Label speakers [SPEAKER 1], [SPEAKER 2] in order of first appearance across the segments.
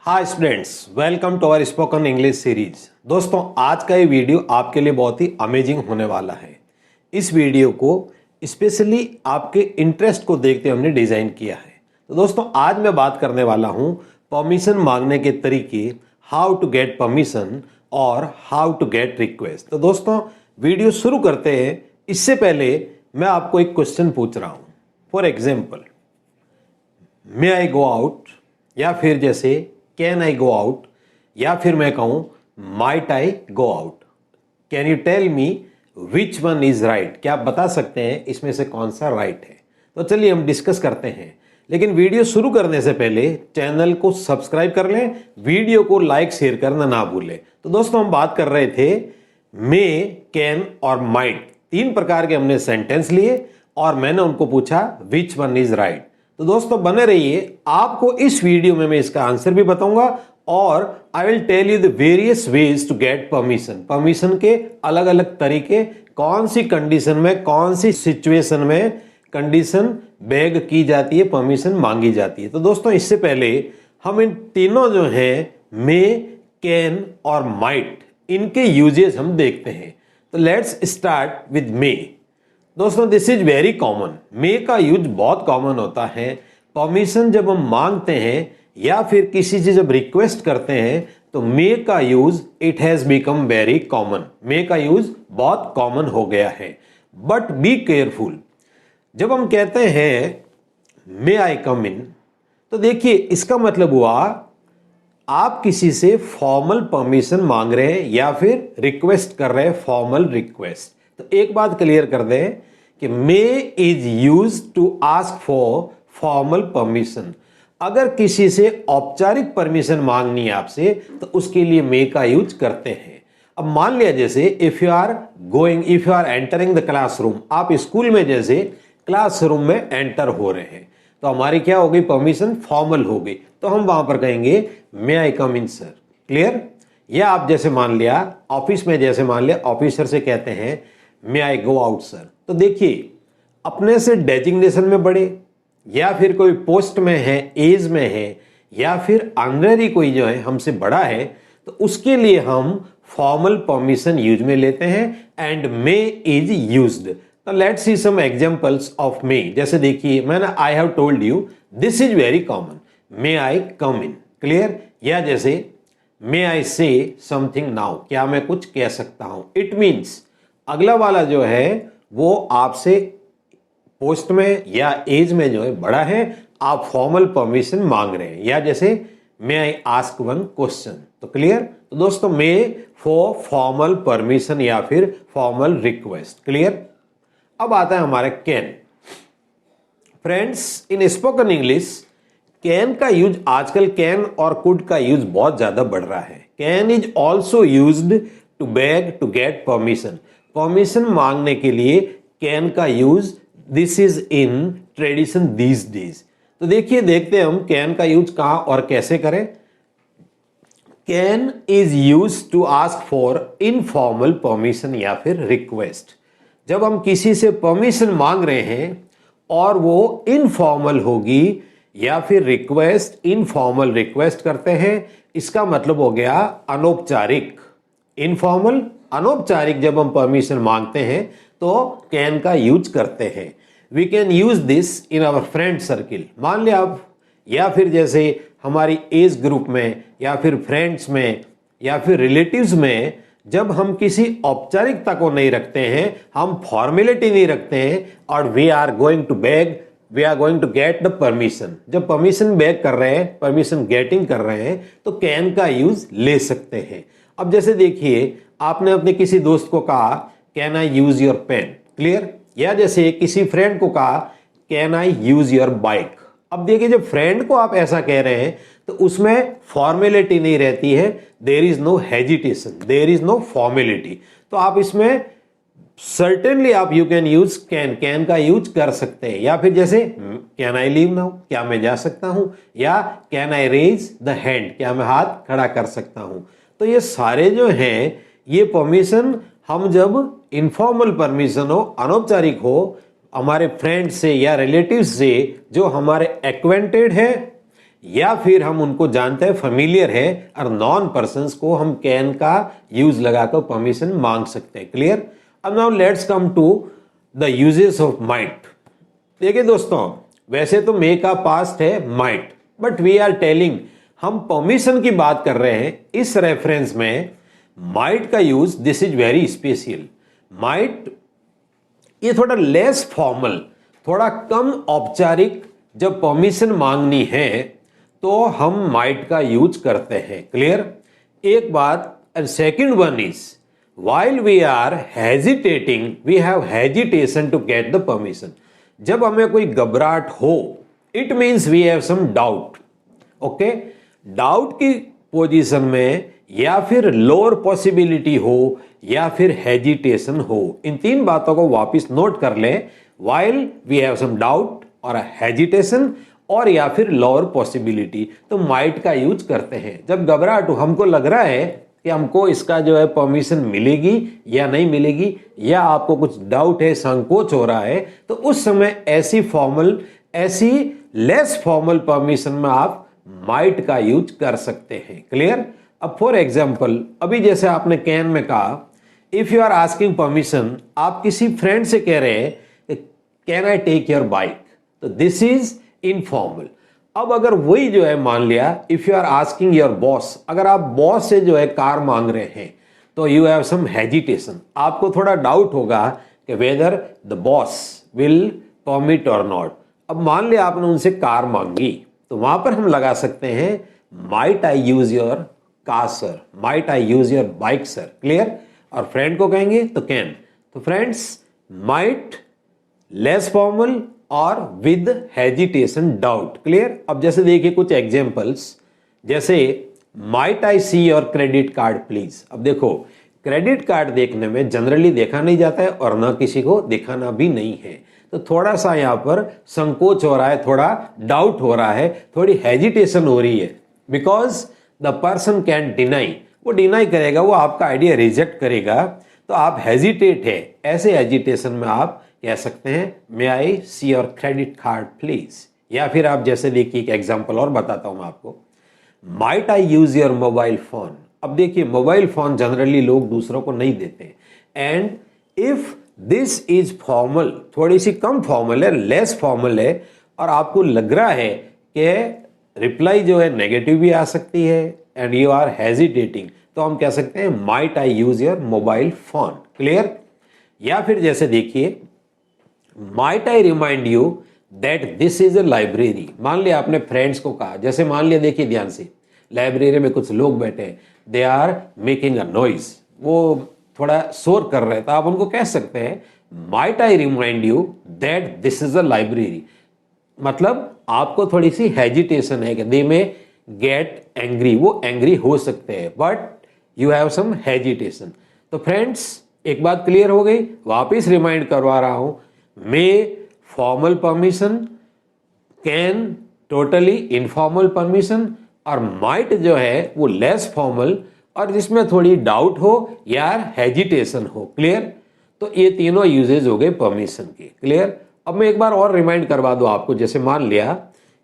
[SPEAKER 1] Hi students, welcome to our spoken English series. दोस्तों, आज का ये वीडियो आपके लिए बहुत ही अमेजिंग होने वाला है। इस वीडियो को स्पेशली आपके इंटरेस्ट को देखते हमने डिज़ाइन किया है। तो दोस्तों, आज मैं बात करने वाला हूँ परमिशन मांगने के तरीके, हाउ टू गेट परमिशन और हाउ टू गेट रिक्वेस्ट। तो दोस्तों, वीडियो शुरू करते हैं। इससे पहले मैं आपको एक क्वेश्चन पूछ रहा हूँ। For example, may I go out, या फिर जैसे कैन आई गो आउट, या फिर मैं कहूं might I go out. Can you tell me which one is right? क्या आप बता सकते हैं इसमें से कौन सा राइट है? तो चलिए हम डिस्कस करते हैं। लेकिन वीडियो शुरू करने से पहले चैनल को सब्सक्राइब कर लें, वीडियो को लाइक शेयर करना ना भूलें। तो दोस्तों, हम बात कर रहे थे मे, कैन और माइट, तीन प्रकार के हमने सेंटेंस लिए और मैंने उनको पूछा विच वन इज राइट। तो दोस्तों, बने रहिए, आपको इस वीडियो में मैं इसका आंसर भी बताऊंगा और I will tell you the various ways to get permission. Permission के अलग अलग तरीके, कौन सी कंडीशन में, कौन सी सिचुएशन में कंडीशन बेग की जाती है, परमिशन मांगी जाती है। तो दोस्तों, इससे पहले हम इन तीनों जो हैं मे, कैन और माइट, इनके यूजेस हम देखते हैं। तो लेट्स स्टार्ट विद मे। दोस्तों, this is very common. May का यूज बहुत कॉमन होता है। परमिशन जब हम मांगते हैं या फिर किसी से जब रिक्वेस्ट करते हैं तो मे का use it has become very common. May का यूज बहुत कॉमन हो गया है। But be careful. जब हम कहते हैं मे आई कम इन, तो देखिए इसका मतलब हुआ आप किसी से फॉर्मल परमिशन मांग रहे हैं या फिर रिक्वेस्ट कर रहे हैं, फॉर्मल रिक्वेस्ट। तो एक बात क्लियर कर दें कि may is use to ask for formal permission. अगर किसी से औपचारिक परमिशन मांगनी है आपसे, तो उसके लिए मे का यूज करते हैं। अब मान लिया जैसे if you are entering the classroom, आप स्कूल में जैसे क्लासरूम में एंटर हो रहे हैं, तो हमारी क्या हो गई, परमिशन फॉर्मल हो गई। तो हम वहां पर कहेंगे मे I come in sir. Clear? या आप जैसे मान लिया ऑफिस में, जैसे मान लिया ऑफिसर से कहते हैं मे आई गो आउट सर। तो देखिए, अपने से डेजिग्नेशन में बड़े या फिर कोई पोस्ट में है, एज में है, या फिर ऑनररी कोई जो है हमसे बड़ा है, तो उसके लिए हम फॉर्मल परमिशन यूज में लेते हैं एंड मे इज यूज्ड। तो let's see some examples of may. जैसे देखिए, मैंने I have told you this is very common, may I come in. Clear? या जैसे मे आई से समथिंग नाउ, क्या मैं कुछ कह सकता हूं। इट मीन्स अगला वाला जो है वो आपसे पोस्ट में या एज में जो है बड़ा है, आप फॉर्मल परमिशन मांग रहे हैं। या जैसे मे आई आस्क वन क्वेश्चन। तो क्लियर? तो दोस्तों, मे फॉर फॉर्मल परमिशन या फिर फॉर्मल रिक्वेस्ट। क्लियर? अब आता है हमारे can. Friends, in spoken English can का यूज आजकल, कैन और कुड का यूज बहुत ज्यादा बढ़ रहा है। Can is also used to beg to get permission. Permission मांगने के लिए कैन का use, this is in tradition these days. तो देखिए, देखते हैं हम कैन का यूज कहां और कैसे करें। Can is use to ask for informal permission या फिर रिक्वेस्ट। जब हम किसी से परमिशन मांग रहे हैं और वो इनफॉर्मल होगी या फिर रिक्वेस्ट, इनफॉर्मल रिक्वेस्ट करते हैं, इसका मतलब हो गया अनौपचारिक। इनफॉर्मल, अनौपचारिक जब हम परमिशन मांगते हैं तो कैन का यूज करते हैं। We can use this in our friend circle. मान लिया आप, या फिर जैसे हमारी एज ग्रुप में या फिर फ्रेंड्स में या फिर रिलेटिव्स में, जब हम किसी औपचारिकता को नहीं रखते हैं, हम फॉर्मेलिटी नहीं रखते हैं और we are going to get the permission. जब परमिशन बेग कर रहे हैं, परमिशन गेटिंग कर रहे हैं, तो कैन का यूज ले सकते हैं। अब जैसे देखिए, आपने अपने किसी दोस्त को कहा can I use your pen. Clear? या जैसे किसी फ्रेंड को कहा can I use your bike. अब देखिए, जब फ्रेंड को आप ऐसा कह रहे हैं तो उसमें फॉर्मेलिटी नहीं रहती है, there is no hesitation, there is no formality. तो आप इसमें सर्टेनली आप you can use can, can का यूज कर सकते हैं। या फिर जैसे कैन आई लीव नाउ, क्या मैं जा सकता हूं। या can I raise the hand, क्या मैं हाथ खड़ा कर सकता हूं। तो ये सारे जो हैं, ये परमिशन हम जब इनफॉर्मल परमिशन हो, अनौपचारिक हो, हमारे फ्रेंड से या रिलेटिव से जो हमारे एक्वेंटेड है या फिर हम उनको जानते हैं, फेमिलियर है, और नॉन पर्सन्स को हम कैन का यूज लगाकर परमिशन मांग सकते हैं। क्लियर। अब now let's come to the usages of might. देखिए दोस्तों, वैसे तो मे का पास्ट है might, but we are telling, हम परमिशन की बात कर रहे हैं। इस रेफरेंस में माइट का use, this is very special. Might ये थोड़ा लेस फॉर्मल, थोड़ा कम औपचारिक, जब परमिशन मांगनी है तो हम माइट का यूज करते हैं। क्लियर। एक बात। And second one is, while we are hesitating, we have hesitation to get the permission। जब हमें कोई घबराहट हो, it means we have some doubt। Okay, doubt की पोजीशन में या फिर लोअर पॉसिबिलिटी हो या फिर हेजिटेशन हो, इन तीन बातों को वापस नोट कर ले। while we have some doubt और हेजिटेशन और या फिर लोअर पॉसिबिलिटी, तो माइट का यूज करते हैं। जब घबराहट हो, हमको लग रहा है कि हमको इसका जो है परमिशन मिलेगी या नहीं मिलेगी, या आपको कुछ डाउट है, संकोच हो रहा है, तो उस समय ऐसी लेस फॉर्मल परमिशन में आप माइट का यूज कर सकते हैं। क्लियर। अब फॉर एग्जांपल, अभी जैसे आपने कैन में कहा, if you are asking permission, आप किसी फ्रेंड से कह रहे हैं can I take your bike, तो दिस इज इनफॉर्मल। अब अगर वही जो है, मान लिया if you are asking your boss, अगर आप बॉस से जो है कार मांग रहे हैं, तो यू हैव सम हेजिटेशन, आपको थोड़ा डाउट होगा कि whether the boss will permit और नॉट। अब मान लिया आपने उनसे कार मांगी, तो वहां पर हम लगा सकते हैं might I use your car sir, might I use your bike sir. Clear. और फ्रेंड को कहेंगे तो कैन। तो फ्रेंड्स, माइट लेस फॉर्मल और विद हेजिटेशन, डाउट। क्लियर। अब जैसे देखिए कुछ एग्जांपल्स, जैसे might I see your credit card please. अब देखो, क्रेडिट कार्ड देखने में जनरली देखा नहीं जाता है और ना किसी को दिखाना भी नहीं है, तो थोड़ा सा यहाँ पर संकोच हो रहा है, थोड़ा डाउट हो रहा है, थोड़ी हेजिटेशन हो रही है, because the person can deny, वो डिनाई करेगा, वो आपका आइडिया रिजेक्ट करेगा, तो आप हेजिटेट है। ऐसे हेजिटेशन में आप कह सकते हैं may I see your credit card please. या फिर आप जैसे देखिए एक एग्जांपल और बताता हूं मैं आपको, might I use your mobile phone. अब देखिए, मोबाइल फोन जनरली लोग दूसरों को नहीं देते, and if this is formal, थोड़ी सी कम फॉर्मल है, लेस फॉर्मल है, और आपको लग रहा है कि रिप्लाई जो है नेगेटिव भी आ सकती है एंड यू आर हेजिटेटिंग, तो हम कह सकते हैं might I use your mobile phone. Clear. या फिर जैसे देखिए, might I remind you that this is a library. मान लिया आपने फ्रेंड्स को कहा, जैसे मान लिया, देखिए ध्यान से, लाइब्रेरी में कुछ लोग बैठे हैं, they are making a noise, वो थोड़ा शोर कर रहे हैं, तो आप उनको कह सकते हैं might I remind you that this is a library. मतलब आपको थोड़ी सी हेजिटेशन है कि दे में गेट एंग्री, वो एंग्री हो सकते हैं, but you have some hesitation. तो फ्रेंड्स, एक बात क्लियर हो गई, वापिस रिमाइंड करवा रहा हूं, may formal permission, can totally informal permission, और माइट जो है वो लेस फॉर्मल और जिसमें थोड़ी डाउट हो या हेजिटेशन हो। क्लियर। तो ये तीनों यूजेज हो गए परमिशन के। क्लियर। अब मैं एक बार और रिमाइंड करवा दूं आपको, जैसे मान लिया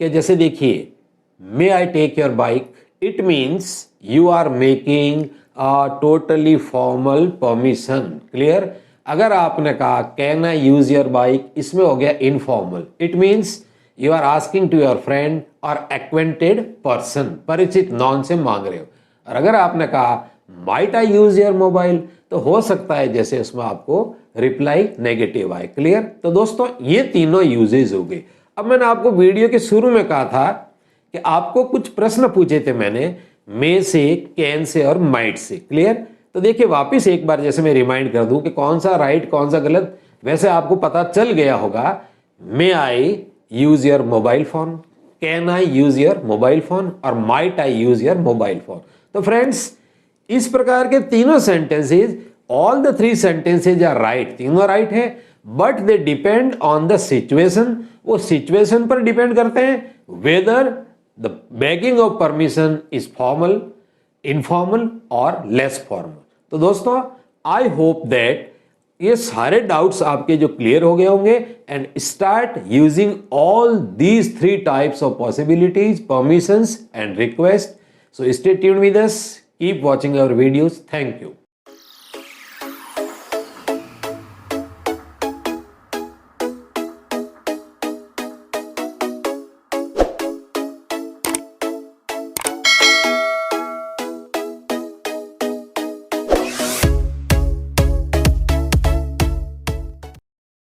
[SPEAKER 1] कि जैसे देखिए, may I take your bike, it means you are making a totally formal permission. Clear. अगर आपने कहा can I use your bike, इसमें हो गया informal, it means you are asking to your friend और एक्वेंटेड पर्सन, परिचित नॉन से मांग रहे हो। और अगर आपने कहा might I use your mobile, तो हो सकता है जैसे उसमें आपको रिप्लाई नेगेटिव आए। क्लियर। तो दोस्तों, ये तीनों यूजेज हो गए। अब मैंने आपको वीडियो के शुरू में कहा था कि आपको कुछ प्रश्न पूछे थे मैंने, मे से, कैन से और माइट से। क्लियर। तो देखिए, वापिस एक बार जैसे मैं रिमाइंड कर दूं कि कौन सा राइट कौन सा गलत, वैसे आपको पता चल गया होगा। May I use your mobile phone, can I use your mobile phone, और might I use your mobile phone. तो फ्रेंड्स, इस प्रकार के तीनों sentences, all the three sentences are right, तीनों राइट है, but they depend on the situation, वो situation पर डिपेंड करते हैं, whether the begging of permission is formal, informal और लेस फॉर्मल। तो दोस्तों, आई होप दैट ये सारे डाउट्स आपके जो क्लियर हो गए होंगे and start using all these 3 types of possibilities, permissions and request. So stay tuned with us. Keep watching our videos. Thank you.